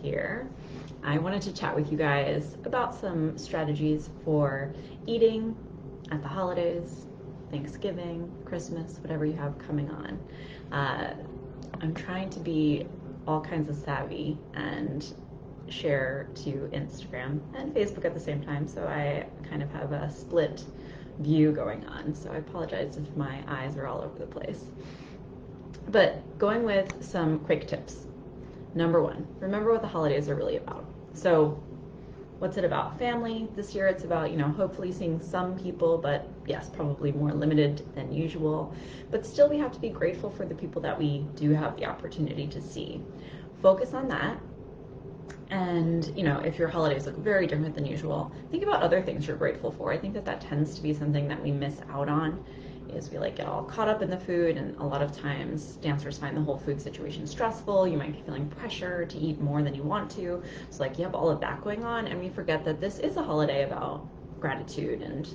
here. I wanted to chat with you guys about some strategies for eating at the holidays, Thanksgiving, Christmas, whatever you have coming on. I'm trying to be all kinds of savvy and share to Instagram and Facebook at the same time, so I kind of have a split view going on. So I apologize if my eyes are all over the place. But going with some quick tips. Number one, remember what the holidays are really about. So what's it about? Family. This year it's about, hopefully seeing some people, but yes, probably more limited than usual. But still, we have to be grateful for the people that we do have the opportunity to see. Focus on that. And, if your holidays look very different than usual, think about other things you're grateful for. I think that tends to be something that we miss out on, is we get all caught up in the food, and a lot of times dancers find the whole food situation stressful. You might be feeling pressure to eat more than you want to. So you have all of that going on, and we forget that this is a holiday about gratitude. And,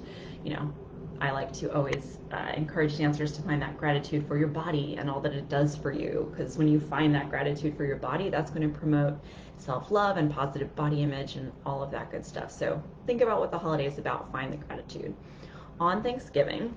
I like to always encourage dancers to find that gratitude for your body and all that it does for you, because when you find that gratitude for your body, that's going to promote self-love and positive body image and all of that good stuff. So think about what the holiday is about. Find the gratitude. On Thanksgiving,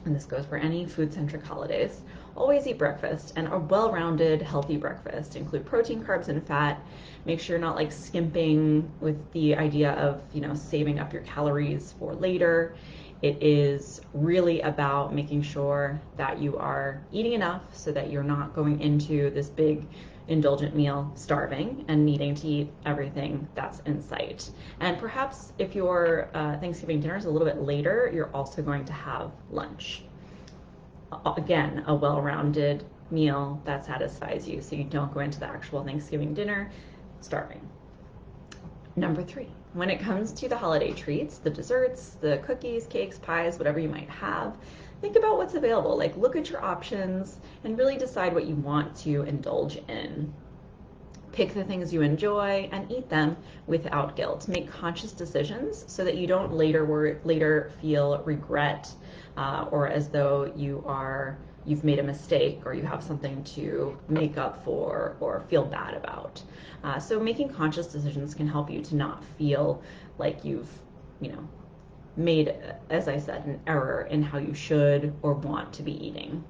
and this goes for any food-centric holidays, always eat breakfast, and a well-rounded, healthy breakfast. Include protein, carbs, and fat. Make sure you're not skimping with the idea of, saving up your calories for later. It is really about making sure that you are eating enough so that you're not going into this big indulgent meal starving and needing to eat everything that's in sight. And perhaps if your Thanksgiving dinner is a little bit later, you're also going to have lunch. Again, a well-rounded meal that satisfies you, so you don't go into the actual Thanksgiving dinner starving. Number 3, when it comes to the holiday treats, the desserts, the cookies, cakes, pies, whatever you might have, think about what's available. Look at your options and really decide what you want to indulge in. Pick the things you enjoy and eat them without guilt. Make conscious decisions so that you don't later feel regret or as though you've made a mistake or you have something to make up for or feel bad about. So making conscious decisions can help you to not feel like you've, made, as I said, an error in how you should or want to be eating.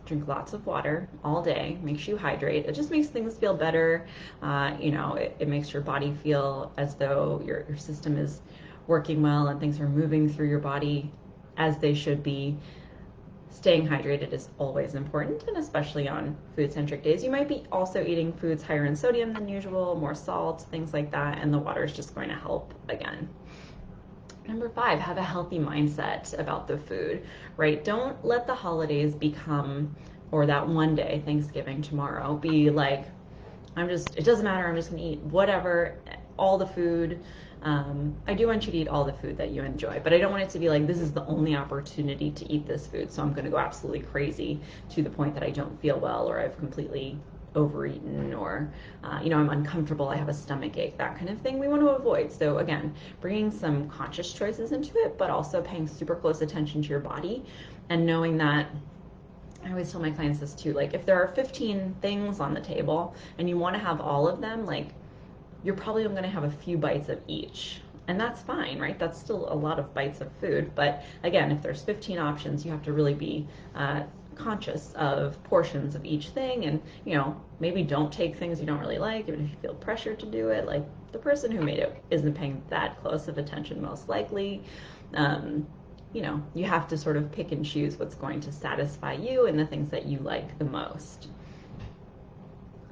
Drink lots of water all day, makes you hydrate. It just makes things feel better. It makes your body feel as though your system is working well and things are moving through your body as they should be. Staying hydrated is always important, and especially on food-centric days. You might be also eating foods higher in sodium than usual, more salt, things like that, and the water is just going to help again. Number 5, have a healthy mindset about the food, right? Don't let the holidays become, or that one day, Thanksgiving tomorrow, be like, it doesn't matter, I'm just gonna eat whatever, all the food. I do want you to eat all the food that you enjoy, but I don't want it to be like, this is the only opportunity to eat this food, so I'm gonna go absolutely crazy to the point that I don't feel well, or I've completely overeaten, or I'm uncomfortable, I have a stomach ache, that kind of thing we want to avoid. So again, bringing some conscious choices into it, but also paying super close attention to your body and knowing that, I always tell my clients this too, if there are 15 things on the table and you want to have all of them, you're probably going to have a few bites of each. And that's fine, right? That's still a lot of bites of food. But again, if there's 15 options, you have to really be conscious of portions of each thing, and maybe don't take things you don't really like, even if you feel pressure to do it. The person who made it isn't paying that close of attention, most likely. You have to sort of pick and choose what's going to satisfy you and the things that you like the most.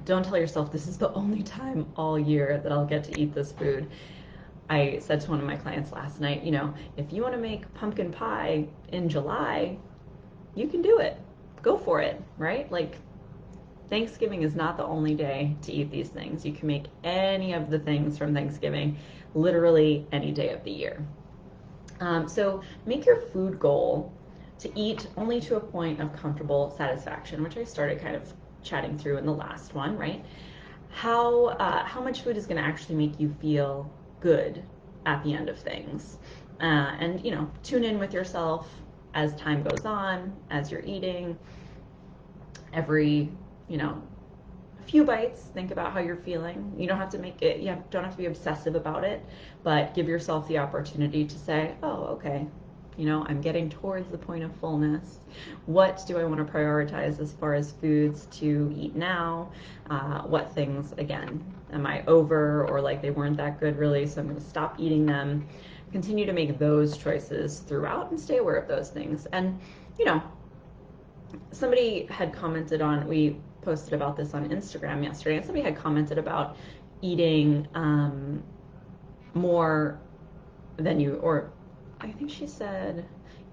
Don't tell yourself this is the only time all year that I'll get to eat this food. I said to one of my clients last night, if you want to make pumpkin pie in July, you can do it. Go for it, right? Thanksgiving is not the only day to eat these things. You can make any of the things from Thanksgiving literally any day of the year. So make your food goal to eat only to a point of comfortable satisfaction, which I started kind of chatting through in the last one, right? How much food is going to actually make you feel good at the end of things? And tune in with yourself as time goes on, as you're eating. Every few bites, think about how you're feeling. You don't have to make it, don't have to be obsessive about it, but give yourself the opportunity to say, oh, okay, I'm getting towards the point of fullness. What do I want to prioritize as far as foods to eat now? What things, again, am I over, or like they weren't that good really, so I'm going to stop eating them. Continue to make those choices throughout and stay aware of those things. And, somebody had commented on, we posted about this on Instagram yesterday, and somebody had commented about eating more than you, or I think she said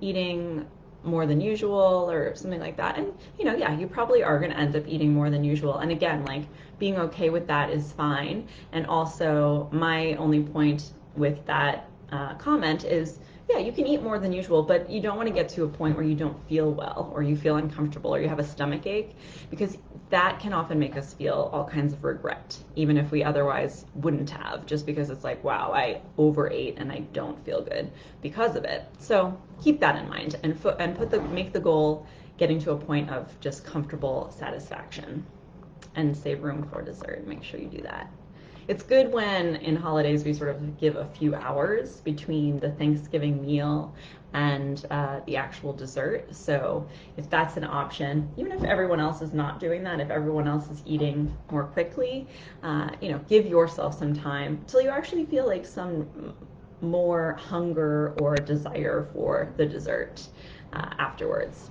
eating more than usual or something like that. And, yeah, you probably are going to end up eating more than usual. And again, like, being okay with that is fine. And also, my only point with that comment is, yeah, you can eat more than usual, but you don't want to get to a point where you don't feel well, or you feel uncomfortable, or you have a stomach ache, because that can often make us feel all kinds of regret, even if we otherwise wouldn't have, just because it's like, wow, I overate and I don't feel good because of it. So keep that in mind, and make the goal getting to a point of just comfortable satisfaction, and save room for dessert. Make sure you do that. It's good when in holidays we sort of give a few hours between the Thanksgiving meal and the actual dessert. So if that's an option, even if everyone else is not doing that, if everyone else is eating more quickly, give yourself some time till you actually feel like some more hunger or desire for the dessert afterwards.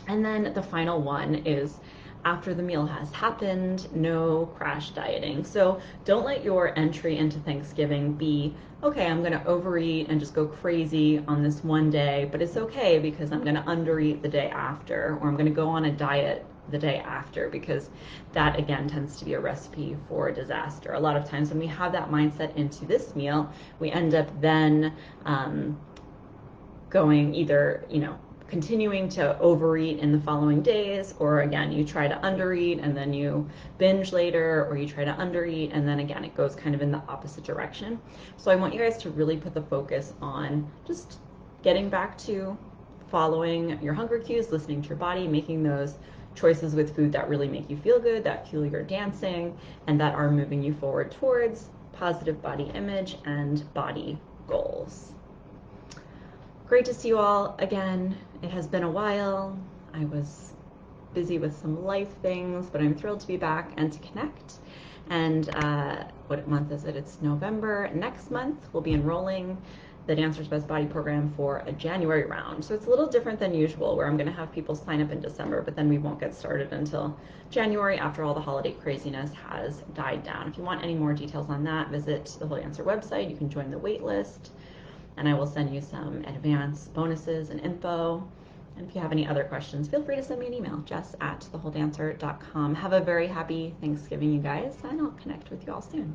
And then the final one is, after the meal has happened, no crash dieting. So don't let your entry into Thanksgiving be, okay, I'm going to overeat and just go crazy on this one day, but it's okay because I'm going to undereat the day after, or I'm going to go on a diet the day after, because that again tends to be a recipe for disaster. A lot of times when we have that mindset into this meal, we end up then going either, continuing to overeat in the following days, or again, you try to undereat and then you binge later, or you try to undereat and then again, it goes kind of in the opposite direction. So I want you guys to really put the focus on just getting back to following your hunger cues, listening to your body, making those choices with food that really make you feel good, that fuel your dancing, and that are moving you forward towards positive body image and body goals. Great to see you all again. It has been a while. I was busy with some life things, but I'm thrilled to be back and to connect. And what month is it? It's November. Next month, we'll be enrolling the Dancer's Best Body program for a January round. So it's a little different than usual, where I'm going to have people sign up in December, but then we won't get started until January, after all the holiday craziness has died down. If you want any more details on that, visit the Whole Dancer website. You can join the wait list, and I will send you some advanced bonuses and info. And if you have any other questions, feel free to send me an email, jess@thewholedancer.com. Have a very happy Thanksgiving, you guys, and I'll connect with you all soon.